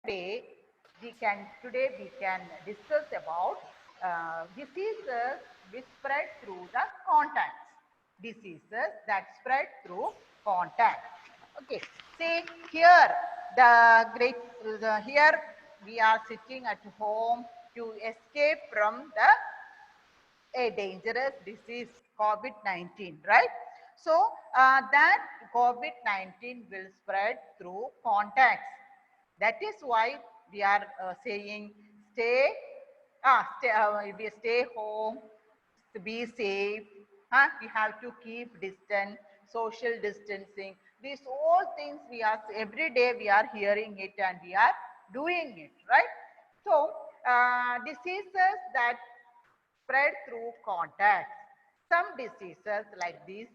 today we can discuss about diseases which spread through the contacts. Diseases that spread through contact. Okay. See here here we are sitting at home to escape from a dangerous disease, COVID-19, right? So that COVID-19 will spread through contacts. That is why we are saying we stay home, to be safe. We have to keep distance, social distancing. These all things we are every day we are hearing it and we are doing it, right? So diseases that spread through contact. Some diseases like this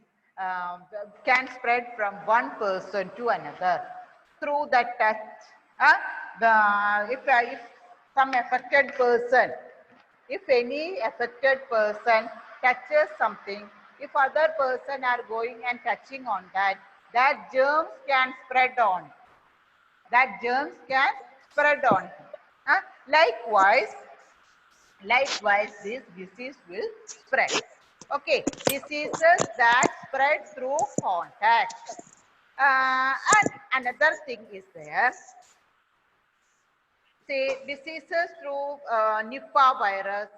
can spread from one person to another through the touch. If some affected person, if any affected person touches something, if other person are going and touching on that, that germs can spread on. That germs can spread on. Likewise, this disease will spread. Okay, diseases that spread through contact. And another thing is there. Say diseases through Nipah virus,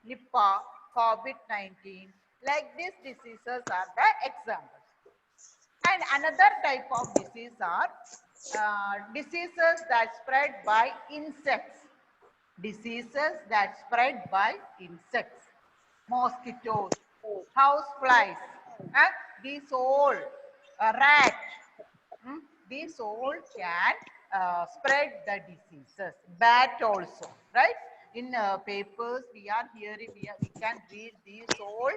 Nipah, COVID-19. Like these diseases are the examples. And another type of disease are diseases that spread by insects. Diseases that spread by insects, mosquitoes, house flies, these all rats, these all can spread the diseases. Bat also, right? In papers we are hearing, we can read these all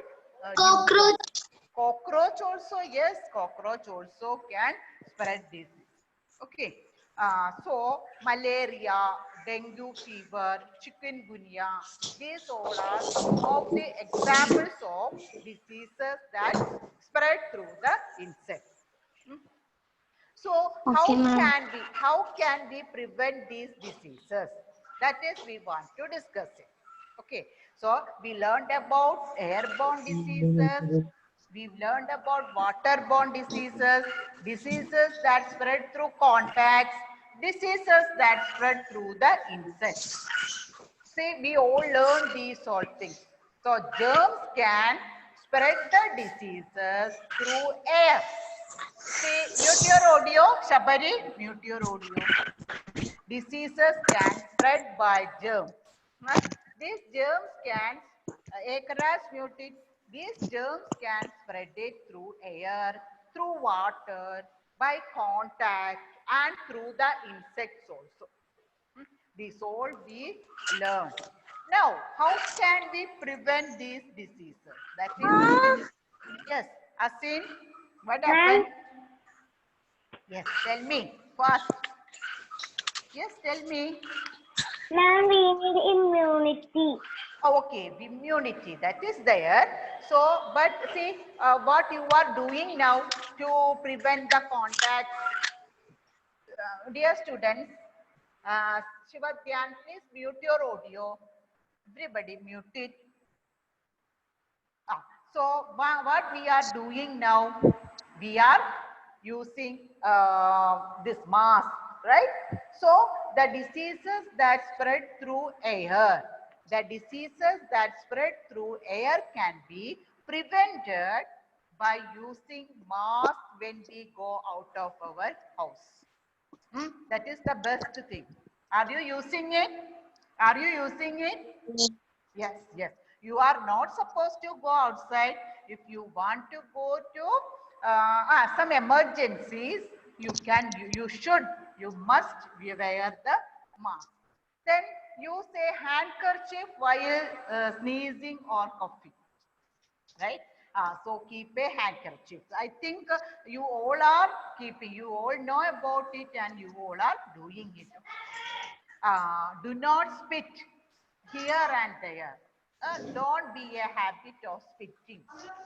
Cockroach. Cockroach also, yes, cockroach also can spread disease. Okay. So malaria, dengue fever, chikungunya, these all are some of the examples of diseases that spread through the insects. So how can we prevent these diseases? That is we want to discuss it. Okay. So we learned about airborne diseases. We've learned about waterborne diseases, diseases that spread through contacts, diseases that spread through the insects. See, we all learn these all things. So germs can spread the diseases through air. See, mute your audio, Shabari, mute your audio. Diseases can spread by germs. These germs can, Ekaras muted, these germs can spread it through air, through water, by contact, and through the insects also. These all we learn. Now, how can we prevent these diseases? That is, yes, Asin, what happened? Yes, tell me fast. Yes, tell me. Now we need immunity. Oh, okay, immunity, that is there. So, but see what you are doing now to prevent the contact. Dear students, Shivadhyan, please mute your audio. Everybody mute it. So, what we are doing now, we are using this mask, right? So, the diseases that spread through air, can be prevented by using mask when we go out of our house. That is the best thing. Are you using it? Are you using it? Yes, yes. You are not supposed to go outside. If you want to go to some emergencies, you should, you must wear the mask. Then use a handkerchief while sneezing or coughing, right? So keep a handkerchief. I think you all are keeping, you all know about it and you all are doing it. Do not spit here and there. Don't be a habit of spitting.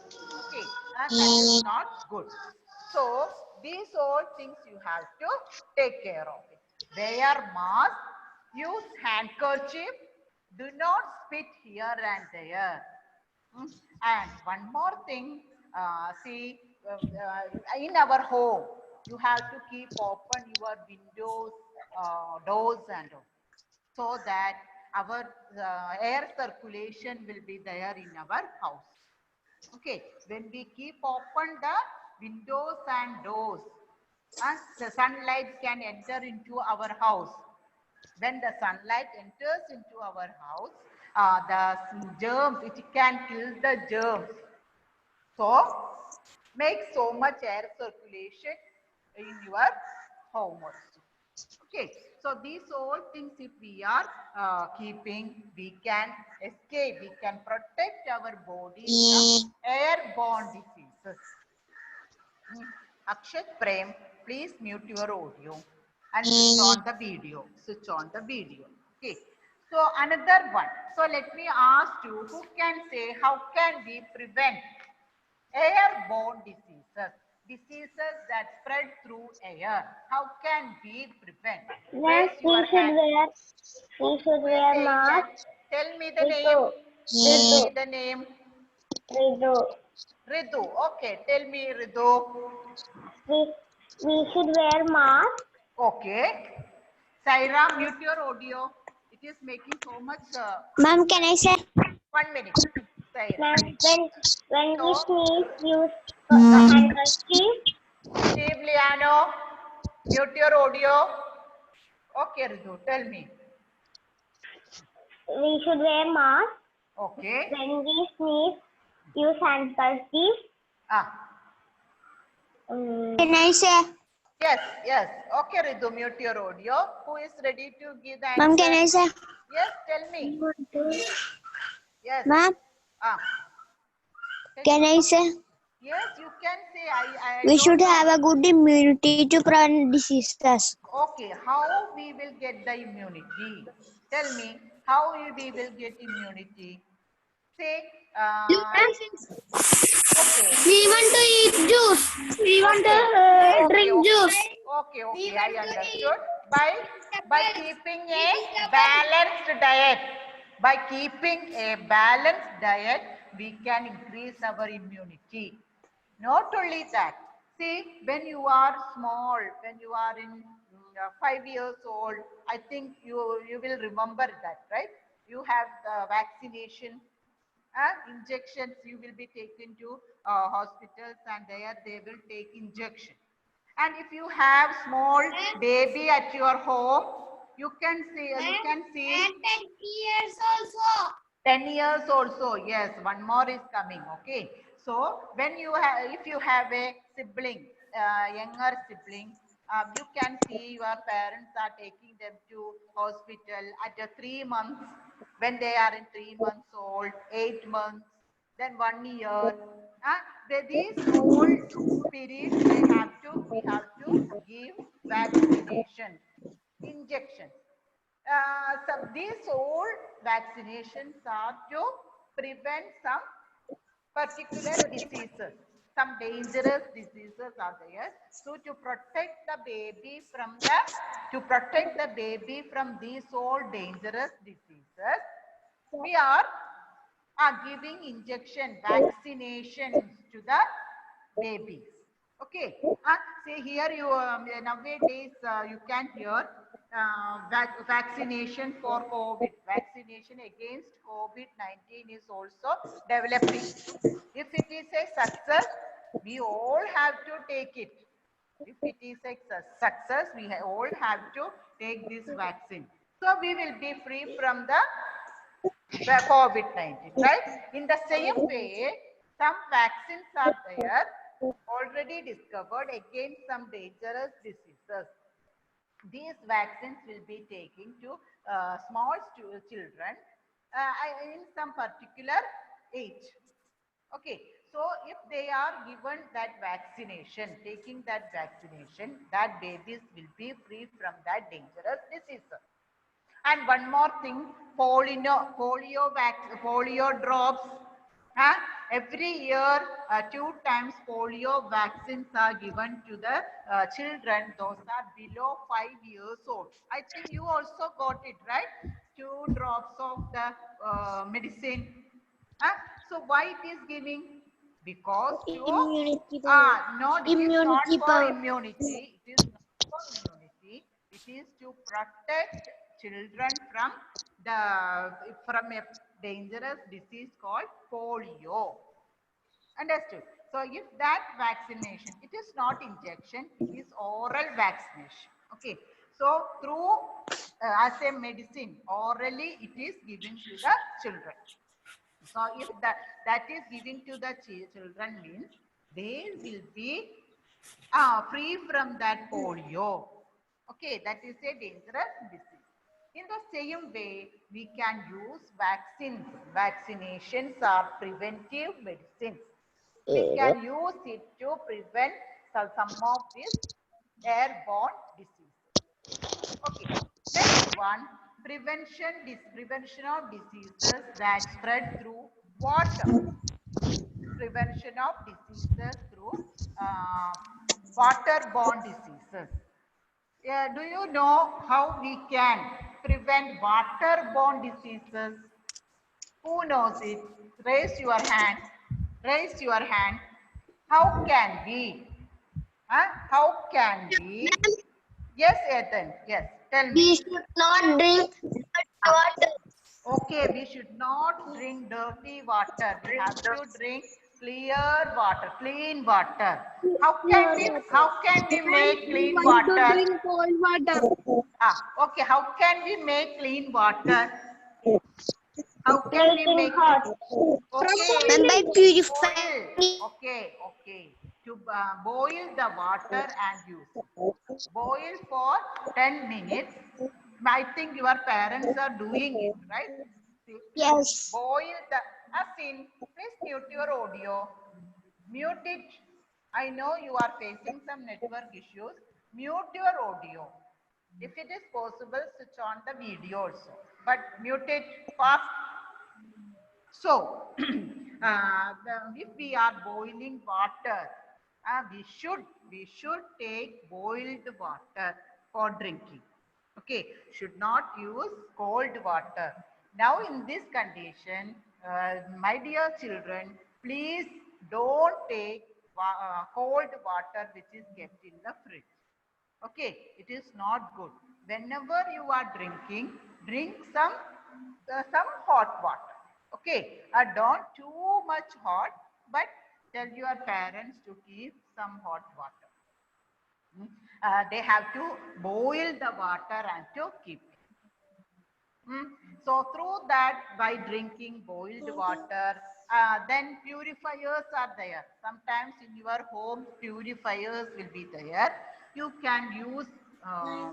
Okay, that is not good. So these all things you have to take care of it. wear mask, use handkerchief, do not spit here and there. And one more thing, see, in our home, you have to keep open your windows, doors and all, so that our air circulation will be there in our house. Okay, when we keep open the windows and doors, the sunlight can enter into our house. When the sunlight enters into our house, the germs, it can kill the germs. So, make so much air circulation in your home also. Okay, so these all things if we are keeping, we can escape, we can protect our body from airborne diseases. Akshat, Prem, please mute your audio and switch on the video. Switch on the video. Okay. So another one. So let me ask you, who can say how can we prevent airborne diseases? Diseases that spread through air. How can we prevent? Ma'am, Raise your hand. we should wear mask. Tell me the name. Tell me the name. Ridu. Ridu. Okay, tell me Ridu. We should wear mask. Okay. Saira, mute your audio. It is making so much. Ma'am, can I say? 1 minute. Saira. Ma'am, when we sneeze, use handkerchief. Steve Liano, mute your audio. Okay, Ridu, tell me. We should wear mask. Okay. When we sneeze, use handkerchief. Can I say? Yes, yes. Okay, Ridu, mute your audio. Who is ready to give the answer? Ma'am, can I say? Yes, tell me. Yes. Ma'am, Can I say? Yes, you can say. We should have a good immunity to prevent diseases. Okay, how we will get the immunity? Tell me, how we will get immunity? Say, okay. We want to eat juice. We want to drink juice. Okay, I understood. By keeping a balanced diet. By keeping a balanced diet, we can increase our immunity. Not only that, see, when you are small, when you are in 5 years old, I think you will remember that, right? You have the vaccination, injections, you will be taken to hospitals and there they will take injection. And if you have small baby at your home, you can see, 10 years also. 10 years also, yes, one more is coming. Okay, so when you have, if you have a sibling, younger sibling, you can see your parents are taking them to hospital at 3 months, when they are in 3 months old, 8 months, then 1 year. These old periods, we have to give vaccination, injection. So these old vaccinations are to prevent some particular diseases. Some dangerous diseases are there. So to protect the baby from these old dangerous diseases, we are giving injection, vaccinations to the babies. Okay. Say here you nowadays you can hear vaccination for COVID. Vaccination against COVID-19 is also developing. If it is a success, we all have to take it. If it is a success, we all have to take this vaccine. So we will be free from the COVID-19, right? In the same way, some vaccines are there already discovered against some dangerous diseases. These vaccines will be taken to small children in some particular age. Okay, so if they are given that vaccination, taking that vaccination, that babies will be free from that dangerous disease. And one more thing, polio drops. Every year 2 times polio vaccines are given to the children. Those are below 5 years old. I think you also got it, right? 2 drops of the medicine. So why it is giving? Because to Immunity power. no, it is not Immunity for power. immunity. It is not for immunity. It is to protect children from a dangerous disease called polio. Understood? So if that vaccination, it is not injection, it is oral vaccination. Okay. So through as a medicine, orally it is given to the children. So if that is giving to the children means they will be free from that polio. Okay, that is a dangerous disease. In the same way, we can use vaccines. Vaccinations are preventive medicines. We can use it to prevent some of these airborne diseases. Okay, next one, prevention of diseases that spread through water. Prevention of diseases through waterborne diseases. Do you know how we can prevent waterborne diseases? Who knows it? Raise your hand. Raise your hand. How can we? How can we? Yes, Ethan. Yes, tell me. We should not drink water. Okay, we should not drink dirty water. We have to drink clear water, clean water. How can we make clean water? Drink cold water. Okay, how can we make clean water? How can we make okay? And by purifying Boil. Okay. To boil the water and use. Boil for 10 minutes. I think your parents are doing it, right? See, Yes. boil the Asin, please mute your audio. Mute it. I know you are facing some network issues. Mute your audio. If it is possible, switch on the video also. But mute it fast. So, if we are boiling water, we should take boiled water for drinking. Okay, should not use cold water. Now, in this condition, my dear children, please don't take cold water which is kept in the fridge. Okay, it is not good. Whenever you are drinking, drink some hot water. Okay, don't too much hot, but tell your parents to keep some hot water. They have to boil the water and to keep it. So through that, by drinking boiled water, then purifiers are there. Sometimes in your home, purifiers will be there. You can use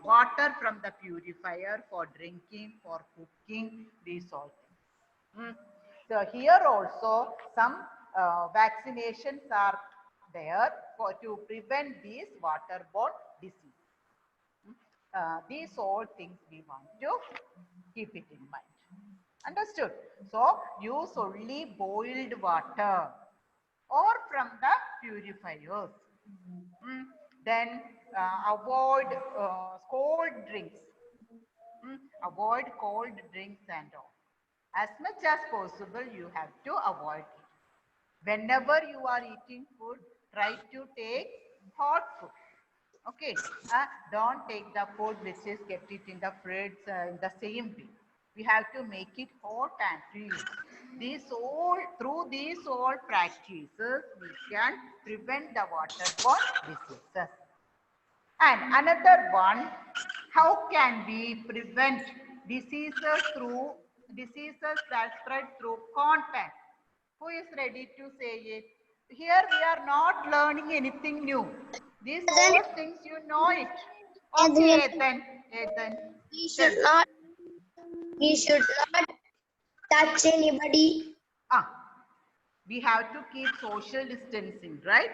water from the purifier for drinking, for cooking, these all things. So here also some vaccinations are there to prevent these waterborne diseases. These all things we want to keep it in mind. Understood? So use only boiled water or from the purifiers. Then avoid cold drinks. Avoid cold drinks and all. As much as possible, you have to avoid it. Whenever you are eating food, try to take hot food. Okay, don't take the food which is kept it in the fridge in the same way. We have to make it hot and freeze. Through these all practices, we can prevent the waterborne diseases. And another one, how can we prevent diseases that spread through contact? Who is ready to say it? Here we are not learning anything new. These all things you know it. Okay, Ethan. We should not touch anybody. We have to keep social distancing, right?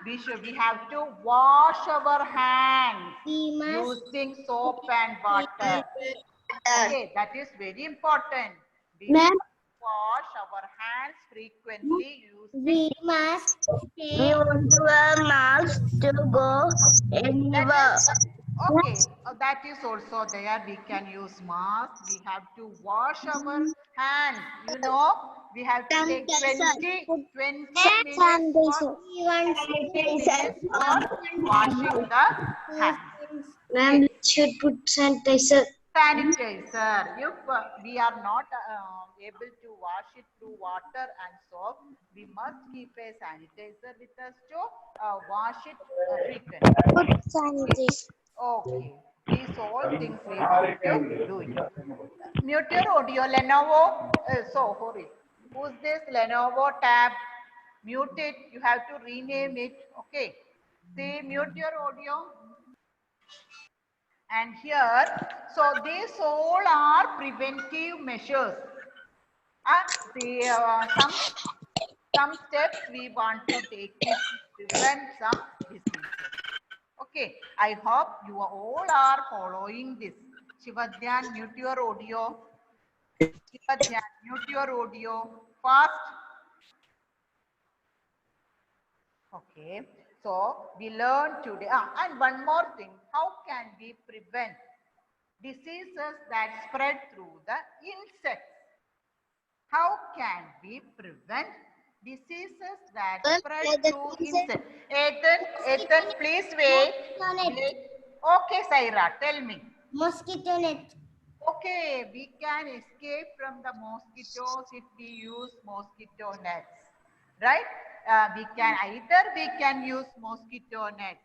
We have to wash our hands using soap and water. Okay, that is very important. Ma'am, wash our hands frequently using. We must We take want to wear masks to go That anywhere. is, okay, that is also there. We can use mask. We have to wash our hands. You know, we have to take 20 minutes for 20 minutes for washing the hands. Ma'am, we should put sanitizer. Sanitizer. If we are not able to wash it through water and soap, we must keep a sanitizer with us to wash it frequently. Put sanitizer. Okay, these all things we have to do it. Mute your audio, Lenovo. Sorry. Who's this Lenovo tab? Mute it. You have to rename it. Okay. See, mute your audio. And here, so these all are preventive measures. Some steps we want to take it to prevent some diseases. Okay, I hope you all are following this. Shivadhyan, mute your audio. Shivadhyan, mute your audio. Fast. Okay, so we learned today. And one more thing, how can we prevent diseases that spread through the insects? How can we prevent diseases that spread through insects? Ethan, please wait. Okay, Saira, tell me. mosquito net. Okay, we can escape from the mosquitoes if we use mosquito nets, right? We can use mosquito nets,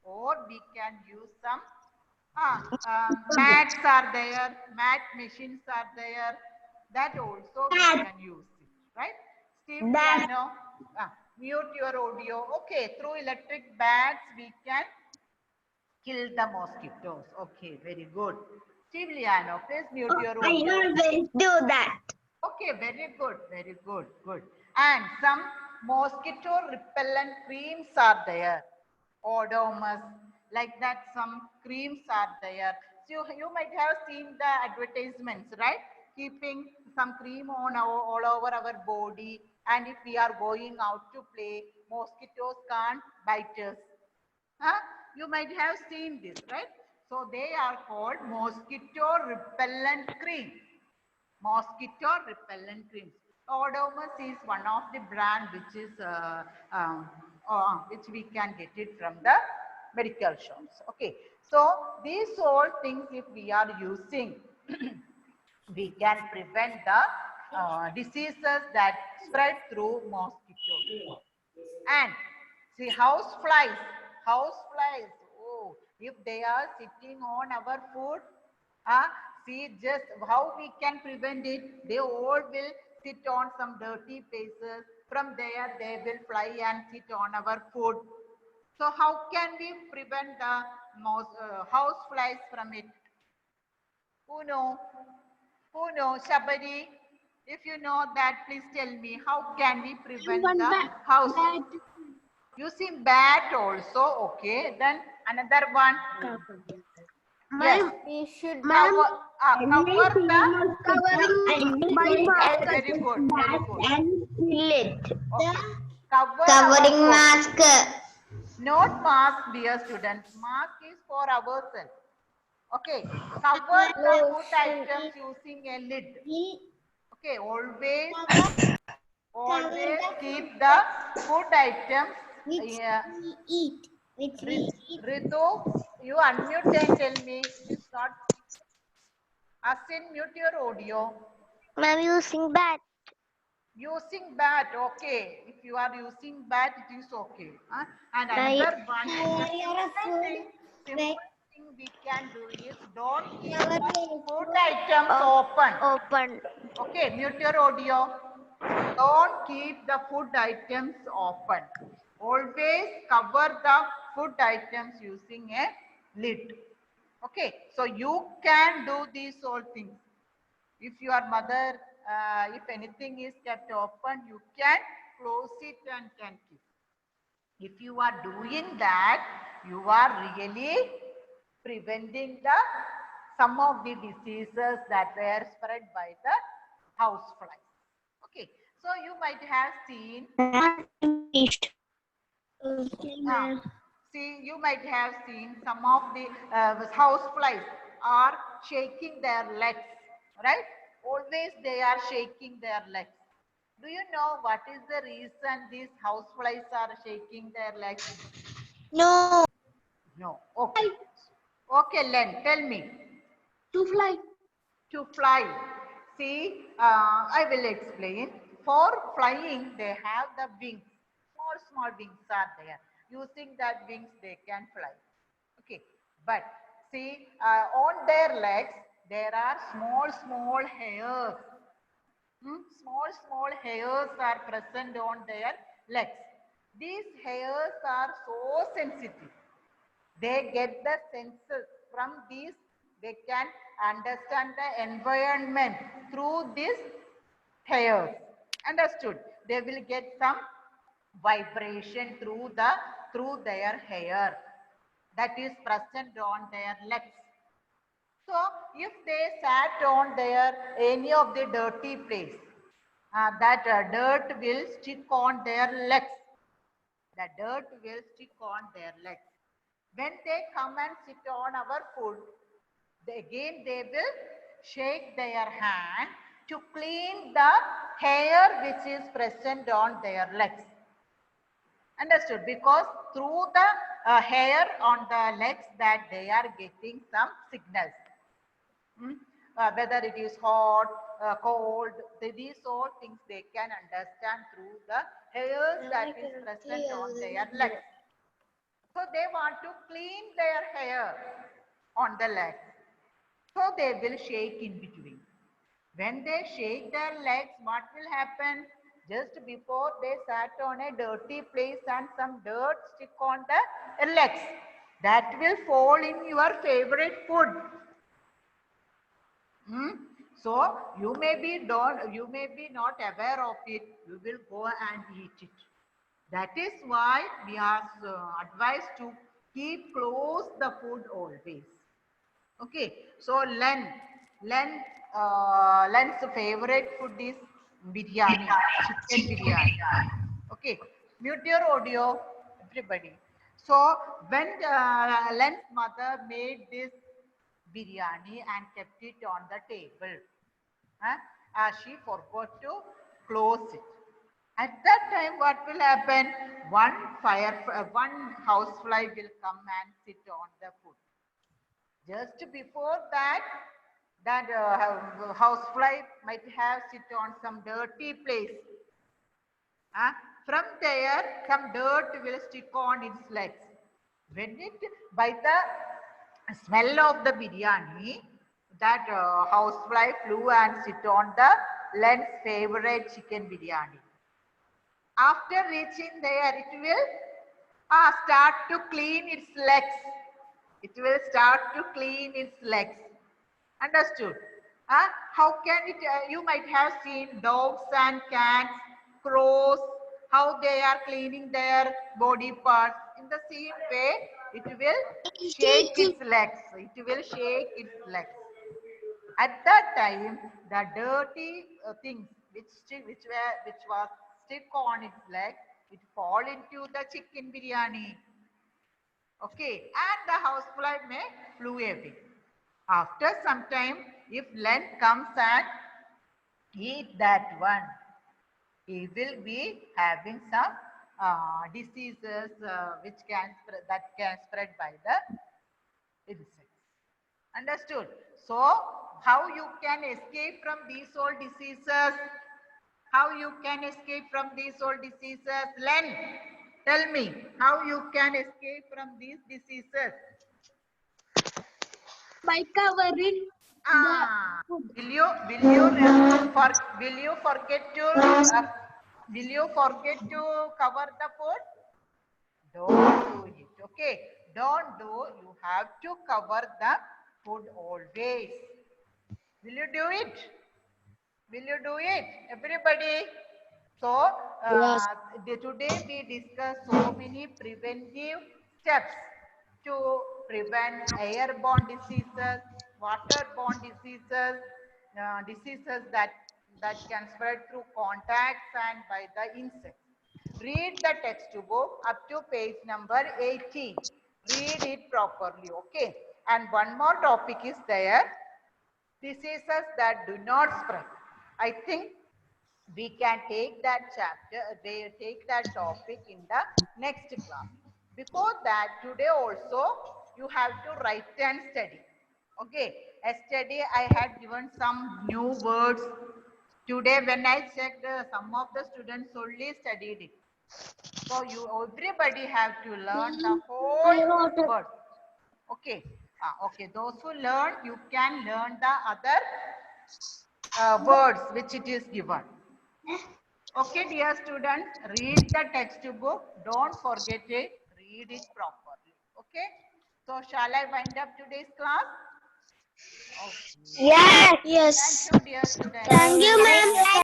or we can use some mats are there, mat machines are there. That also we can use it, right? Steve Piano, mute your audio. Okay, through electric bats we can kill the mosquitoes. Okay, very good. Steve Liano, please mute your I audio. always do that. Okay, very good, good. And some mosquito repellent creams are there. Odomus, like that, some creams are there. So you might have seen the advertisements, right? Keeping some cream on all over our body. And if we are going out to play, mosquitoes can't bite us. Huh? You might have seen this, right? So they are called mosquito repellent cream. Mosquito repellent creams. Odomus is one of the brand which is which we can get it from the medical shops. Okay, so these all things if we are using, we can prevent the diseases that spread through mosquitoes. And see, house flies. Oh, if they are sitting on our food, see just how we can prevent it. They all will sit on some dirty places. From there, they will fly and sit on our food. So how can we prevent the house flies from it? Who know? Who knows? Shabari, if you know that, please tell me. How can we prevent the house? Using bat also, okay. Then another one. Yes. We should Cover the. Covering Very good. and kill it. Okay. Covering our mask. Not mask, dear students. Mask is for ourselves. Okay. Cover the food items using a lid. Okay. Always keep the food items. which we eat. Ritu, you unmute and tell me. It's not. Asin, mute your audio. I'm using bat. Using bat, okay. If you are using bat, it is okay. And another one, simple thing we can do is don't keep the food items open. Okay, mute your audio. Don't keep the food items open. Always cover the food items using a lid. Okay, so you can do these all things. If your mother, if anything is kept open, you can close it and can keep. If you are doing that, you are really preventing some of the diseases that were spread by the houseflies. Okay, so you might have seen, Okay, see, you might have seen some of the house flies are shaking their legs, right? Always they are shaking their legs. Do you know what is the reason these house flies are shaking their legs? No. No. Okay. Okay, Len, tell me. to fly. To fly. See, I will explain. For flying, they have the wings. Small, small wings are there. Using that wings, they can fly. Okay. But see, on their legs, there are small, small hairs. Small, small hairs are present on their legs. These hairs are so sensitive. They get the senses from these. They can understand the environment through these hairs. Understood? They will get some vibration through their hair that is present on their legs. So if they sat on their any of the dirty place, that dirt will stick on their legs. The dirt will stick on their legs. When they come and sit on our food, again they will shake their hand to clean the hair which is present on their legs. Understood? Because through the hair on the legs that they are getting some signals. Whether it is hot, cold, these all things they can understand through the hairs that is present on their legs. So they want to clean their hair on the legs. So they will shake in between. When they shake their legs, what will happen? Just before they sat on a dirty place and some dirt stick on the legs. That will fall in your favorite food. So you may be not aware of it. You will go and eat it. That is why we are advised to keep close the food always. Okay. So Len's favorite food is biryani, chicken biryani. Okay. Mute your audio, everybody. So when Len's mother made this biryani and kept it on the table, she forgot to close it. At that time, what will happen? One housefly will come and sit on the food. Just before that, that housefly might have sit on some dirty place. From there, some dirt will stick on its legs. When it, by the smell of the biryani, that housefly flew and sit on the Len's favorite chicken biryani. After reaching there, it will start to clean its legs. It will start to clean its legs. Understood? How can it, you might have seen dogs and cats, crows, how they are cleaning their body parts. In the same way, it will shake its legs. It will shake its legs. At that time, the dirty things which was stick on its leg, it fall into the chicken biryani. Okay, and the housefly may flew away. After some time, if Len comes and eat that one, he will be having some diseases that can spread by the insects. Understood? So, how you can escape from these all diseases? How you can escape from these all diseases? Len, tell me how you can escape from these diseases. By covering Ah, will you forget to cover the food? Don't do it. Okay, don't do. You have to cover the food always. Will you do it? Will you do it, everybody? So today we discuss so many preventive steps to prevent airborne diseases, waterborne diseases, diseases that that can spread through contacts and by the insects. Read the textbook up to page number 18. Read it properly, okay? And one more topic is there. Diseases that do not spread. I think we can take that chapter, take that topic in the next class. Before that, today also you have to write and study. Okay, yesterday I had given some new words. Today when I checked, some of the students only studied it. So you everybody have to learn the whole word. Okay, okay. Those who learn, you can learn the other words which it is given. Okay, dear students, read the textbook. Don't forget it. Read it properly. Okay. So, shall I wind up today's class? Okay. Yes. Yes. Thank you, dear students. Thank you, ma'am.